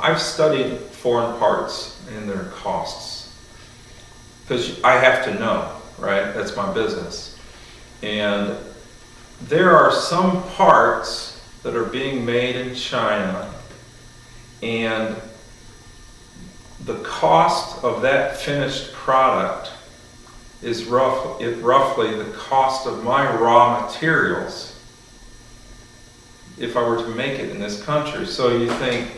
I've studied foreign parts and their costs because I have to know, right? That's my business. And there are some parts that are being made in China, and the cost of that finished product is roughly the cost of my raw materials if I were to make it in this country. So you think,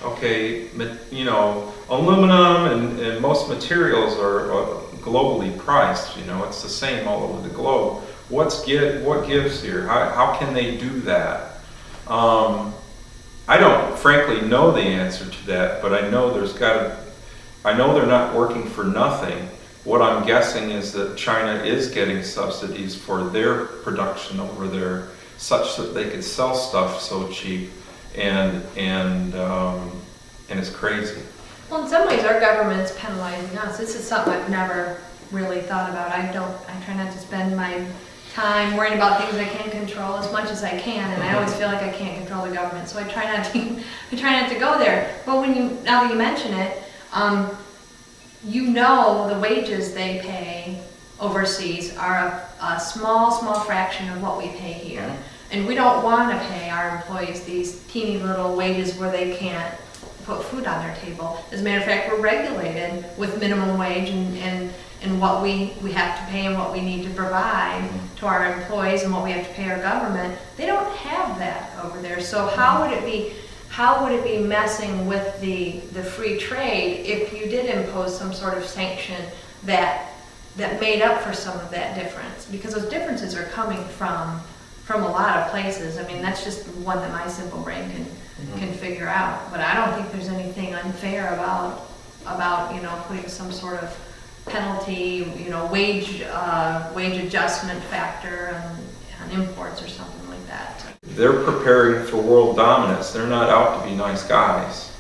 okay, you know, aluminum and most materials are globally priced. You know, it's the same all over the globe. What gives here? How can they do that? I don't frankly know the answer to that, but I know I know they're not working for nothing. What I'm guessing is that China is getting subsidies for their production over there, such that they could sell stuff so cheap, and it's crazy. Well, in some ways, our government's penalizing us. This is something I've never really thought about. I try not to spend my time worrying about things I can't control as much as I can, and I always feel like I can't control the government, so I try not to go there. But now that you mention it, you know, the wages they pay overseas are a small fraction of what we pay here. And we don't want to pay our employees these teeny little wages where they can't put food on their table. As a matter of fact, we're regulated with minimum wage and what we have to pay and what we need to provide to our employees and what we have to pay our government. They don't have that over there. So how would it be messing with the free trade if you did impose some sort of sanction that made up for some of that difference? Because those differences are coming from a lot of places. I mean, that's just one that my simple brain can figure out. But I don't think there's anything unfair about you know, putting some sort of penalty, you know, wage adjustment factor on imports or something like that. They're preparing for world dominance. They're not out to be nice guys.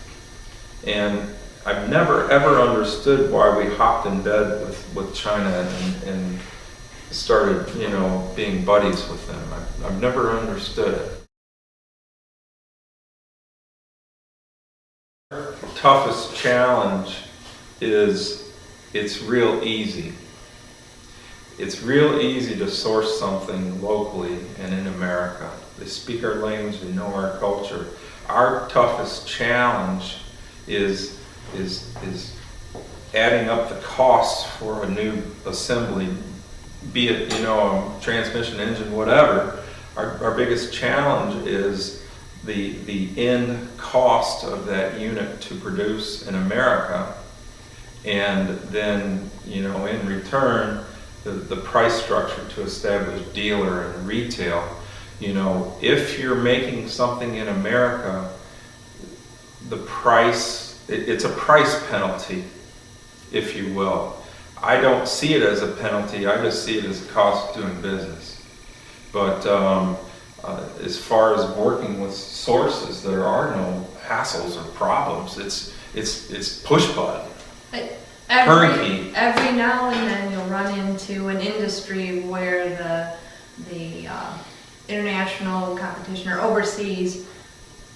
And I've never ever understood why we hopped in bed with China and started, you know, being buddies with them. I've never understood it. The toughest challenge is it's real easy. It's real easy to source something locally and in America. They speak our language, they know our culture. Our toughest challenge is adding up the costs for a new assembly, be it, you know, a transmission, engine, whatever. Our biggest challenge is the end cost of that unit to produce in America, and then, you know, in return, the price structure to establish dealer and retail. You know, if you're making something in America, the price, it's a price penalty, if you will. I don't see it as a penalty, I just see it as a cost of doing business. But as far as working with sources, there are no hassles or problems. It's push button. Every now and then you'll run into an industry where the international competition or overseas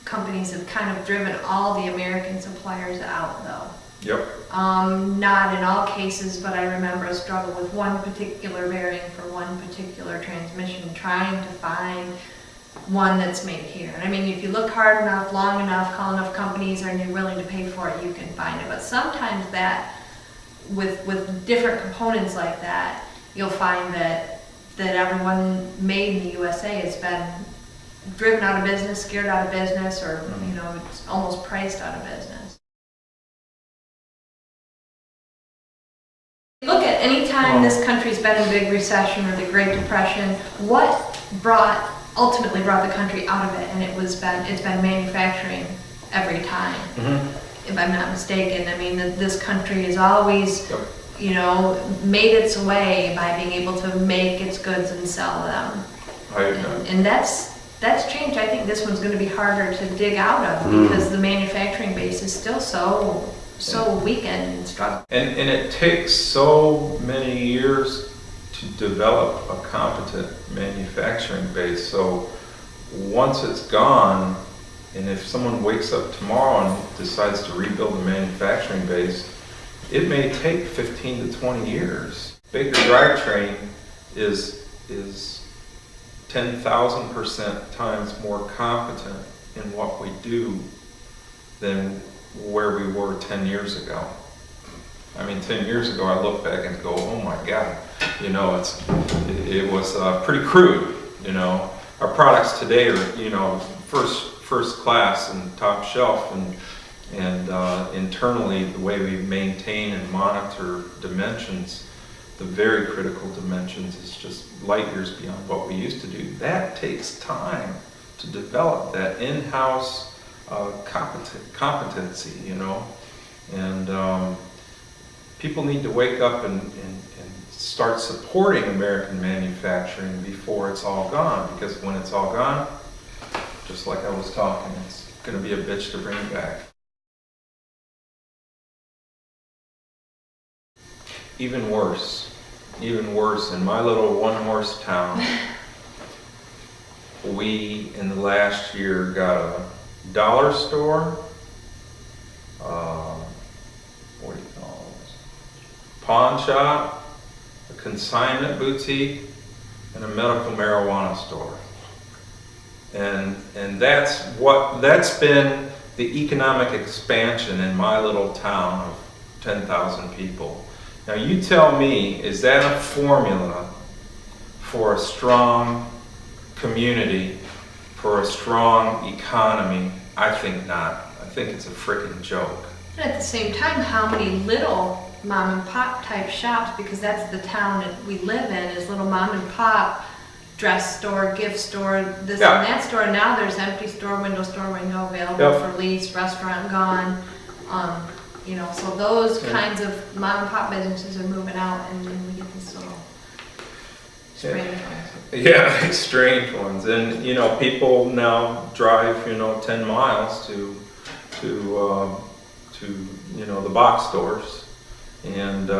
companies have kind of driven all the American suppliers out, though. Yep. Not in all cases, but I remember a struggle with one particular bearing for one particular transmission, trying to find one that's made here. And I mean, if you look hard enough, long enough, call enough companies, and you're willing to pay for it, you can find it. But sometimes that, with different components like that, you'll find that everyone made in the USA has been driven out of business, scared out of business, or you know, it's almost priced out of business. Look at any time this country's been in a big recession or the Great Depression, what ultimately brought the country out of it, and it's been manufacturing every time. If I'm not mistaken. I mean, this country has always, you know, made its way by being able to make its goods and sell them. And that's changed. I think this one's going to be harder to dig out of because the manufacturing base is still so weakened and struggling. And it takes so many years to develop a competent manufacturing base. So once it's gone, And if someone wakes up tomorrow and decides to rebuild a manufacturing base, it may take 15 to 20 years. Baker Drivetrain is 10,000% times more competent in what we do than where we were 10 years ago. I mean, 10 years ago, I look back and go, oh my God, you know, it was pretty crude, you know. Our products today are, you know, first class and top shelf, and internally, the way we maintain and monitor dimensions, the very critical dimensions, is just light years beyond what we used to do. That takes time to develop that in-house competency, you know, and people need to wake up and start supporting American manufacturing before it's all gone, because when it's all gone, just like I was talking, it's going to be a bitch to bring it back. Even worse, in my little one-horse town, we in the last year got a dollar store, what do you call this? Pawn shop, a consignment boutique, and a medical marijuana store. And that's been the economic expansion in my little town of 10,000 people. Now you tell me, is that a formula for a strong community, for a strong economy? I think not. I think it's a freaking joke. And at the same time, how many little mom and pop type shops, because that's the town that we live in, is little mom and pop dress store, gift store, this Yeah. and that store. Now there's empty store window available Yep. for lease, restaurant gone. You know, so those kinds of mom and pop businesses are moving out, and then we get this little strange ones. Yeah, strange ones. And you know, people now drive, you know, 10 miles to you know, the box stores, and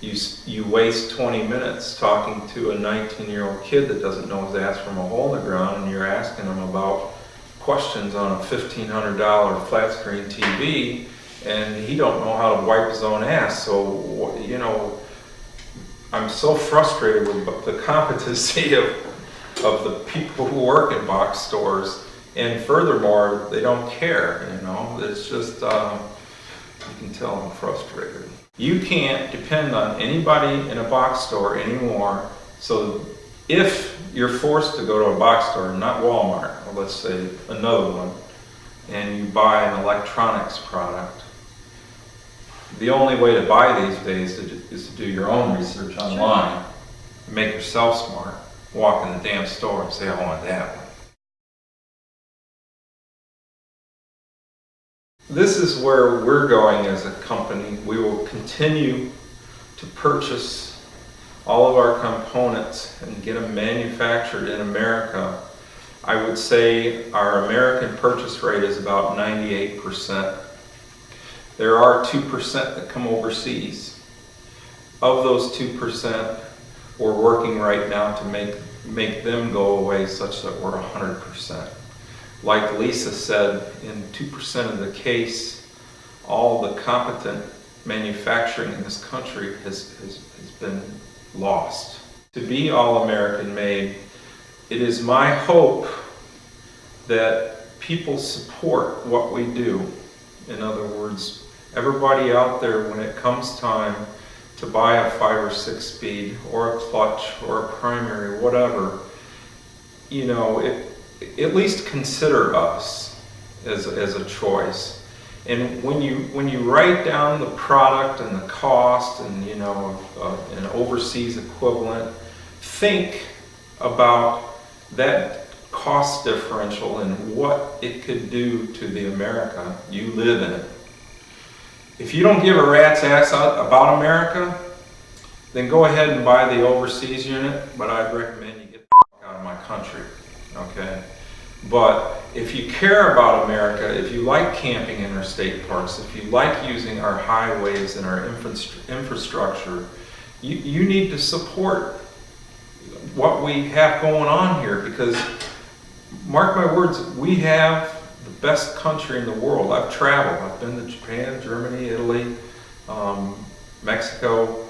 you waste 20 minutes talking to a 19-year-old kid that doesn't know his ass from a hole in the ground, and you're asking him about questions on a $1,500 flat screen TV, and he don't know how to wipe his own ass. So, you know, I'm so frustrated with the competency of the people who work in box stores, and furthermore, they don't care, you know. It's just, you can tell I'm frustrated. You can't depend on anybody in a box store anymore. So if you're forced to go to a box store, not Walmart, or let's say another one, and you buy an electronics product, the only way to buy these days is to do your own research online, make yourself smart, walk in the damn store and say, I want that one. This is where we're going as a company. We will continue to purchase all of our components and get them manufactured in America. I would say our American purchase rate is about 98%. There are 2% that come overseas. Of those 2%, we're working right now to make them go away such that we're 100%. Like Lisa said, in 2% of the case, all the competent manufacturing in this country has been lost. To be all American made, it is my hope that people support what we do. In other words, everybody out there, when it comes time to buy a 5 or 6 speed or a clutch or a primary, whatever, you know, at least consider us as a choice. And when you write down the product and the cost and, you know, an overseas equivalent, think about that cost differential and what it could do to the America you live in. If you don't give a rat's ass about America, then go ahead and buy the overseas unit, but I'd recommend you get the fuck out of my country, okay? But if you care about America, if you like camping in our state parks, if you like using our highways and our infrastructure, you need to support what we have going on here, because mark my words, we have the best country in the world. I've traveled. I've been to Japan, Germany, Italy, Mexico.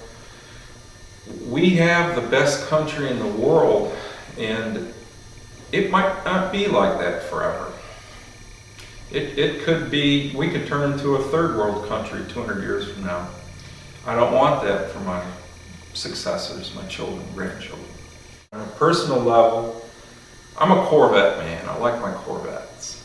We have the best country in the world, and it might not be like that forever. It could be, we could turn into a third world country 200 years from now. I don't want that for my successors, my children, grandchildren. On a personal level, I'm a Corvette man. I like my Corvettes.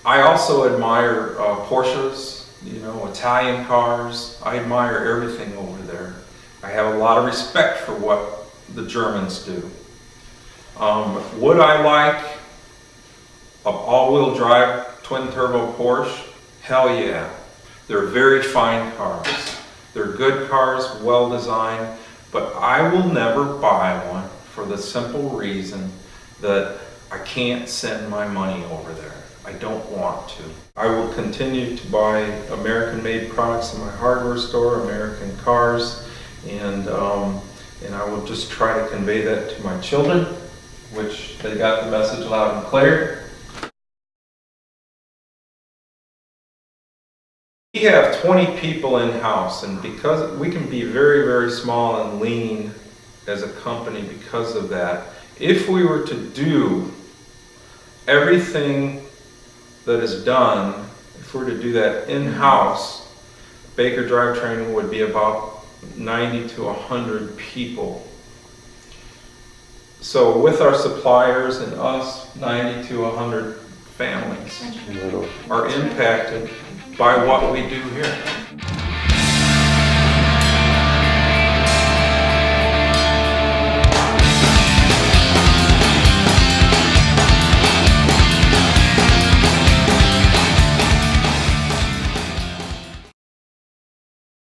I also admire Porsches, you know, Italian cars. I admire everything over there. I have a lot of respect for what the Germans do. Would I like an all-wheel drive twin-turbo Porsche? Hell yeah. They're very fine cars. They're good cars, well designed, but I will never buy one for the simple reason that I can't send my money over there. I don't want to. I will continue to buy American-made products in my hardware store, American cars, and I will just try to convey that to my children, which they got the message loud and clear. We have 20 people in-house, and because we can be very, very small and lean as a company because of that, if we were to do everything that is done, if we were to do that in-house, Baker Drivetrain would be about 90 to 100 people. So with our suppliers and us, 90 to 100 families are impacted by what we do here.